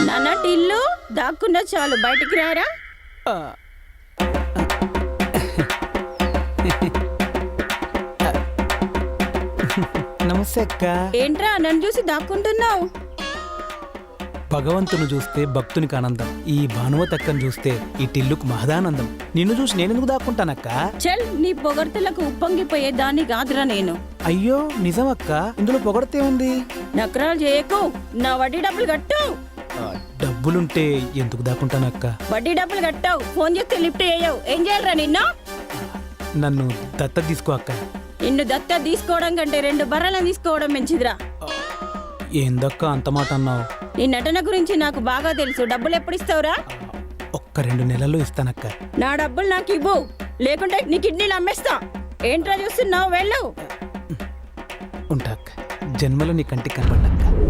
నాన్న టిల్లు దాక్కున్నా చాలు బయటికి రారా. నమస్తే అక్క. ఏంట్రా నన్ను చూసి దాక్కుంటున్నావు? భగవంతుని చూస్తే భక్తునికి ఆనందం, ఈ భానుమతి అక్కను చూస్తే ఈ టిల్లుకు మహదానందం. నిన్ను చూసి నేనెందుకు దాక్కుంటానక్క? చల్, నీ పొగడ్తలకు ఉప్పొంగిపోయే దాన్ని కాదురా నేను. అయ్యో నిజం అక్క, ఇందులో పొగడితే ఉంది. నకరాలు చేయకు, నా వడ్డీ డబ్బులు కట్టు. డబ్బులుంటే ఎందుకు దాక్కుంటానక్క? వడ్డీ డబ్బులు కట్టావు, ఫోన్ చేస్తే లిఫ్ట్ చేయవు. ఏం చేయాలరా నిన్ను? నన్ను దత్త తీసుకో అక్క. నిన్ను దత్త తీసుకోవడం కంటే 2 బర్రెలను తీసుకోవడం మంచిదిరా. ఏందక్క అంత మాట అన్నావు? నీ నటన గురించి నాకు బాగా తెలుసు. డబ్బులు ఎప్పుడు ఇస్తావురా? ఒక్క 2 నెలల్లో ఇస్తానక్క. నా డబ్బులు నాకు ఇవ్వు, లేకుంటే నీ కిడ్నీలు అమ్మేస్తా. ఏంట్రా చూస్తున్నావు? వెళ్ళు. ఉంటా అక్క, జన్మలో నీ కంటికి కనపడ్డాక.